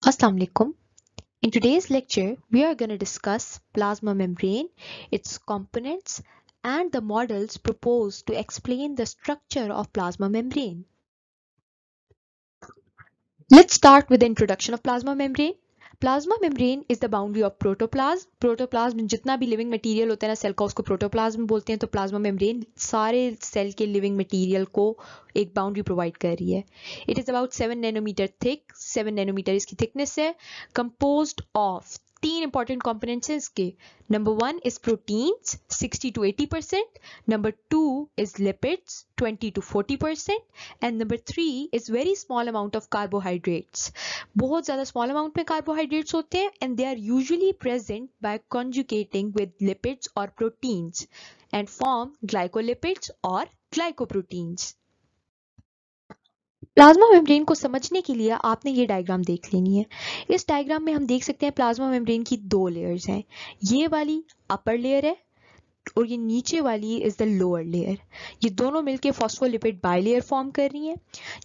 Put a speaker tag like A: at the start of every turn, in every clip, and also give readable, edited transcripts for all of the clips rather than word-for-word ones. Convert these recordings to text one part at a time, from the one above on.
A: Assalamu alaikum. In today's lecture, we are going to discuss plasma membrane, its components, and the models proposed to explain the structure of plasma membrane. Let's start with the introduction of plasma membrane. Plasma membrane is the boundary of protoplasm. Protoplasm जितना भी living material होता है ना cell का उसको protoplasm बोलते हैं तो प्लाज्मा मेम्ब्रेन सारे सेल के लिविंग मटेरियल को एक बाउंड्री प्रोवाइड कर रही है. It is about 7 nanometer thick. 7 nanometer इसकी थिकनेस है. कंपोज्ड ऑफ तीन इंपॉर्टेंट कंपोनेंट्स हैं इसके. Number 1 is proteins 60 to 80%. Number 2 is lipids 20 to 40%. And number 3 is very small amount of carbohydrates. बहुत ज्यादा स्मॉल अमाउंट में कार्बोहाइड्रेट्स होते हैं and they are usually present by conjugating with lipids और proteins and form glycolipids और glycoproteins. Plasma membrane को समझने के लिए आपने ये डायग्राम देख लेनी है. इस डायग्राम में हम देख सकते हैं प्लाज्मा मेम्ब्रेन की दो लेयर्स हैं. ये वाली अपर लेयर है और ये नीचे वाली इज द लोअर लेयर. ये दोनों मिलके फॉस्फोलिपिड बाइलेयर फॉर्म कर रही हैं.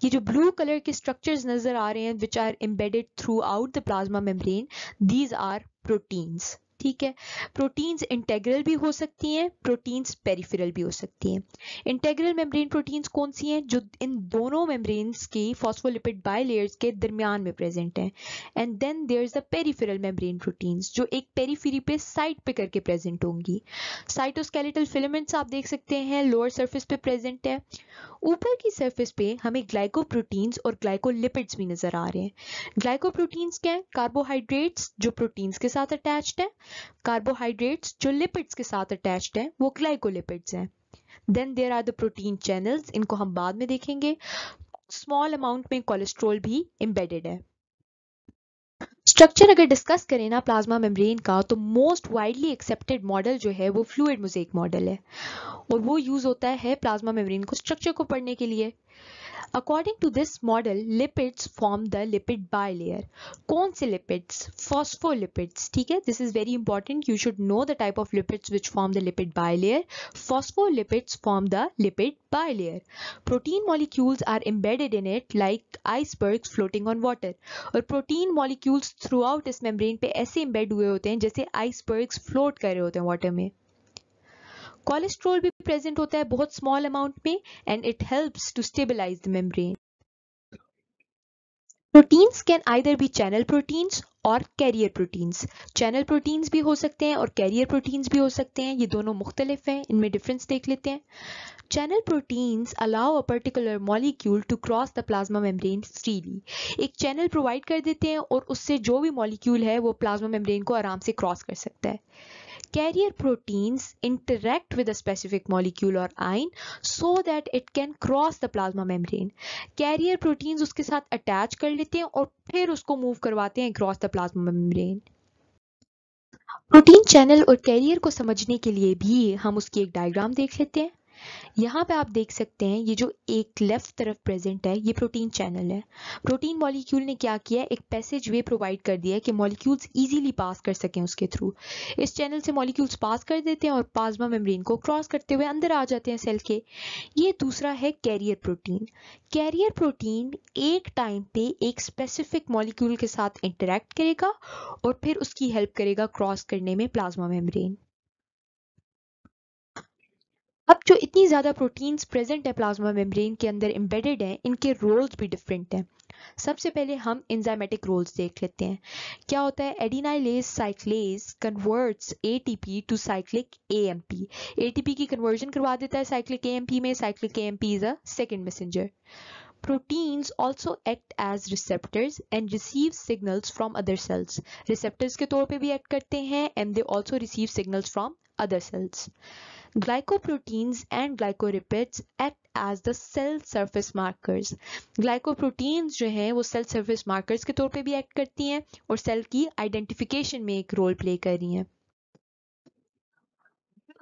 A: ये जो ब्लू कलर के स्ट्रक्चर्स नजर आ रहे हैं which are embedded throughout the plasma membrane, these are proteins. ठीक है. प्रोटीन्स इंटेग्रल भी हो सकती हैं, प्रोटीन्स पेरिफेरल भी हो सकती हैं. इंटेग्रल मेम्ब्रेन प्रोटीन्स कौन सी हैं? जो इन दोनों मेम्ब्रेन्स के फॉस्फोलिपिड बाइलेयर्स के दरमियान में प्रेजेंट हैं. And then there is the peripheral membrane proteins जो एक पेरिफेरी पे साइड पे करके प्रेजेंट होंगी. साइटोस्केलेटल फिलामेंट्स आप देख सकते हैं लोअर सरफेस पे प्रेजेंट है. ऊपर की सरफेस पे हमें ग्लाइकोप्रोटीन्स और ग्लाइकोलिपिड्स भी नजर आ रहे हैं. ग्लाइकोप्रोटीन्स क्या है? कार्बोहाइड्रेट्स जो प्रोटीन्स के साथ अटैच्ड है. कार्बोहाइड्रेट्स जो लिपिड्स के साथ अटैच्ड है वो ग्लाइकोलिपिड्स हैं. Then there are the protein channels, इनको हम बाद में देखेंगे. स्मॉल अमाउंट में कोलेस्ट्रॉल भी एम्बेडेड है. स्ट्रक्चर अगर डिस्कस करें ना प्लाज्मा मेम्ब्रेन का तो मोस्ट वाइडली एक्सेप्टेड मॉडल जो है वो फ्लूइड मोज़ेक मॉडल है और वो यूज होता है प्लाज्मा मेम्ब्रेन को स्ट्रक्चर को पढ़ने के लिए. According to this model, lipids form the lipid bilayer. कौन से lipids? Phospholipids. ठीक है. This is very important. You should know the type of lipids which form the lipid bilayer. Phospholipids form the lipid bilayer. Protein molecules are embedded in it like icebergs floating on water. और protein molecules throughout इस membrane पे ऐसे embed हुए होते हैं जैसे icebergs float कर रहे होते हैं water में. कोलेस्ट्रॉल भी प्रेजेंट होता है बहुत स्मॉल अमाउंट में and it helps to stabilize the membrane. Proteins can either be channel proteins और कैरियर प्रोटीन्स. चैनल प्रोटीन्स भी हो सकते हैं और कैरियर प्रोटीन्स भी हो सकते हैं. ये दोनों मुख्तलिफ हैं, इनमें डिफरेंस देख लेते हैं. Channel proteins allow a particular molecule to cross the plasma membrane freely. एक चैनल प्रोवाइड कर देते हैं और उससे जो भी मॉलिक्यूल है वो प्लाज्मा मेम्ब्रेन को आराम से क्रॉस कर सकता है. Carrier proteins interact with a specific molecule or ion so that it can cross the plasma membrane. Carrier proteins उसके साथ attach कर लेते हैं और फिर उसको move करवाते हैं across the plasma membrane. Protein channel और कैरियर को समझने के लिए भी हम उसकी एक डायग्राम देख लेते हैं. यहाँ पे आप देख सकते हैं ये जो एक लेफ्ट तरफ प्रेजेंट है ये प्रोटीन चैनल है. प्रोटीन मॉलिक्यूल ने क्या किया, एक पैसेज वे प्रोवाइड कर दिया है कि मॉलिक्यूल्स इजीली पास कर सकें उसके थ्रू. इस चैनल से मॉलिक्यूल्स पास कर देते हैं और प्लाज्मा मेम्ब्रेन को क्रॉस करते हुए अंदर आ जाते हैं सेल के. ये दूसरा है कैरियर प्रोटीन. कैरियर प्रोटीन एक टाइम पे एक स्पेसिफिक मॉलिक्यूल के साथ इंटरेक्ट करेगा और फिर उसकी हेल्प करेगा क्रॉस करने में प्लाज्मा मेम्ब्रेन. अब जो इतनी ज़्यादा प्रोटीन्स प्रेजेंट है प्लाज्मा मेम्ब्रेन के अंदर एम्बेडेड हैं, इनके रोल्स भी डिफरेंट हैं. सबसे पहले हम एंजाइमेटिक रोल्स देख लेते हैं. क्या होता है? Adenylate cyclase converts ATP to cyclic AMP. ATP की कन्वर्जन करवा देता है साइक्लिक एएमपी में. Cyclic AMP is a second messenger. Proteins also act as receptors and receive signals from other cells. Receptors के तौर पे भी act करते हैं and they also receive signals from other cells. Glycoproteins and glycolipids act as the cell surface markers. Glycoproteins जो हैं वो cell surface markers के तौर पे भी act करती हैं और सेल की आइडेंटिफिकेशन में एक रोल प्ले कर रही हैं.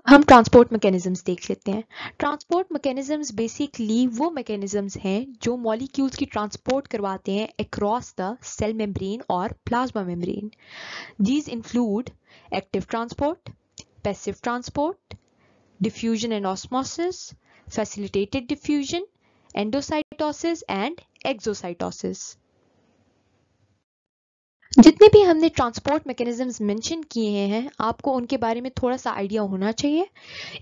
A: हम ट्रांसपोर्ट मैकेनिज्म्स देख लेते हैं. ट्रांसपोर्ट मैकेनिज्म्स बेसिकली वो मैकेनिज्म्स हैं जो मॉलिक्यूल्स की ट्रांसपोर्ट करवाते हैं अक्रॉस द सेल मेम्ब्रेन और plasma membrane. These include active transport, passive transport, diffusion and osmosis, facilitated diffusion, endocytosis and exocytosis. जितने भी हमने ट्रांसपोर्ट मैकेनिज्म्स मेंशन किए हैं आपको उनके बारे में थोड़ा सा आइडिया होना चाहिए,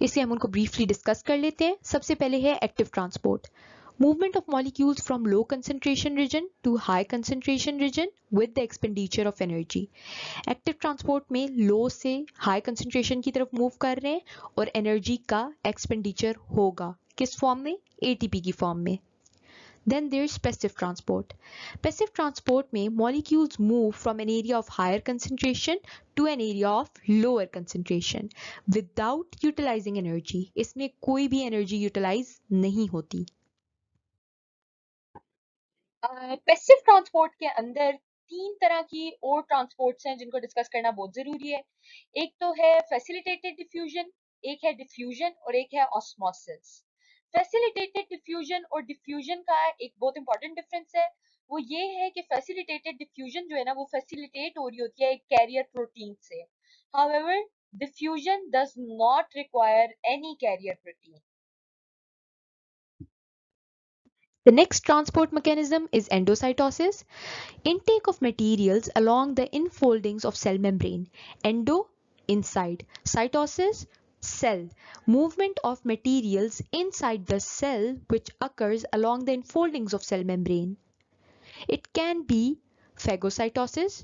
A: इसलिए हम उनको ब्रीफली डिस्कस कर लेते हैं। सबसे पहले है active transport, movement of molecules from low concentration region to high concentration region with the expenditure of energy। Active transport में लो से हाई कंसंट्रेशन की तरफ मूव कर रहे हैं और एनर्जी का एक्सपेंडिचर होगा किस फॉर्म में, एटीपी की फॉर्म में। Then there's passive transport. Passive transport में molecules move from an area of higher concentration to an area of lower concentration without utilizing energy। इसमें कोई भी energy utilize नहीं होती।
B: पैसिव ट्रांसपोर्ट के अंदर तीन तरह की और ट्रांसपोर्ट्स हैं जिनको डिस्कस करना बहुत जरूरी है। एक तो है फैसिलिटेटेड डिफ्यूजन, एक है डिफ्यूजन और एक है ऑस्मोसिस। फैसिलिटेटेड डिफ्यूजन और डिफ्यूजन का एक बहुत इंपॉर्टेंट डिफरेंस है, वो ये है कि फैसिलिटेटेड डिफ्यूजन जो है ना वो फैसिलिटेट हो रही होती है एक कैरियर प्रोटीन से। However diffusion does not require any carrier protein.
A: The next transport mechanism is endocytosis, intake of materials along the infoldings of cell membrane, endo inside, cytosis cell, movement of materials inside the cell which occurs along the infoldings of cell membrane। It can be phagocytosis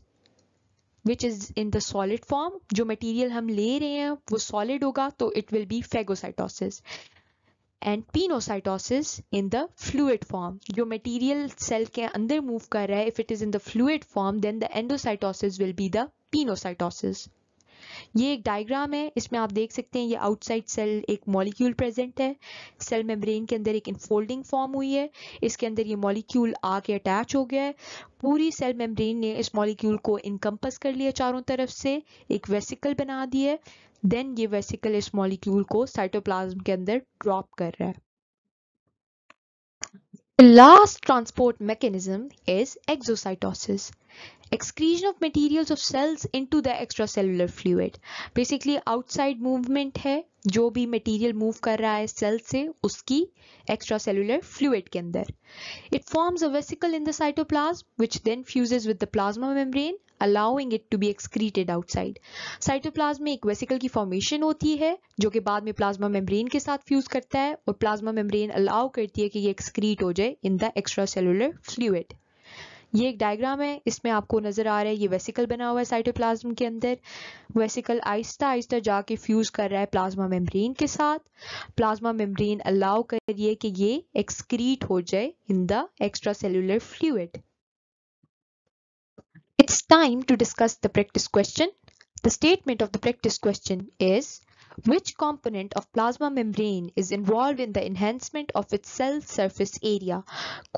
A: which is in the solid form, जो material हम ले रहे हैं वो solid होगा तो it will be phagocytosis, and pinocytosis in the fluid form, जो material cell के अंदर move कर रहा है, if it is in the fluid form then the endocytosis will be the pinocytosis। ये एक डायग्राम है, इसमें आप देख सकते हैं ये आउटसाइड सेल एक मॉलिक्यूल प्रेजेंट है, सेल मेम्ब्रेन के अंदर एक इनफोल्डिंग फॉर्म हुई है, इसके अंदर ये मॉलिक्यूल आके अटैच हो गया है, पूरी सेल मेम्ब्रेन ने इस मॉलिक्यूल को इनकम्पस कर लिया चारों तरफ से, एक वेसिकल बना दिया है, देन ये वेसिकल इस मॉलिक्यूल को साइटोप्लाज्म के अंदर ड्रॉप कर रहा है। The last transport mechanism is exocytosis, excretion of materials of cells into the extracellular fluid। Basically outside movement है, जो भी material move कर रहा है cell से उसकी extracellular fluid के अंदर। It forms a vesicle in the cytoplasm which then fuses with the plasma membrane allowing it to be excreted outside। Cytoplasm में एक वेसिकल की फॉर्मेशन होती है जो कि बाद में प्लाज्मा मेम्ब्रेन के साथ फ्यूज करता है और प्लाज्मा मेम्ब्रेन अलाउ करती है कि ये एक्सक्रीट हो जाए इन द एक्स्ट्रासेलुलर फ्लूइड। ये एक डायग्राम है, इसमें आपको नजर आ रहा है ये वेसिकल बना हुआ है साइटोप्लाज्म के अंदर, वेसिकल आहिस्ता आहिस्ता जाके फ्यूज कर रहा है प्लाज्मा मेम्ब्रेन के साथ, प्लाज्मा मेम्ब्रेन अलाउ कर रही है कि ये एक्सक्रीट हो जाए in the extracellular fluid. It's time to discuss the practice question. The statement of the practice question is, which component of plasma membrane is involved in the enhancement of its cell surface area?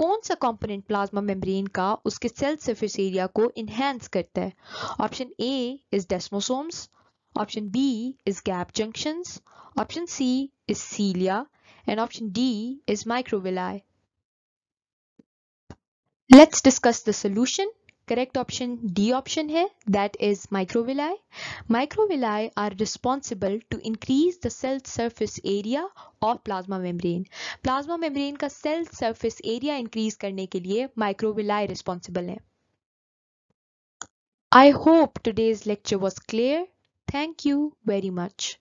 A: कौन सा component plasma membrane का उसके cell surface area को enhance करता है? Option A is desmosomes, option B is gap junctions, option C is cilia, and option D is microvilli. Let's discuss the solution. Correct option D option है, that is microvilli. Microvilli are responsible to increase the cell surface area of plasma membrane. Plasma membrane का cell surface area increase करने के लिए microvilli responsible है। I hope today's lecture was clear. Thank you very much.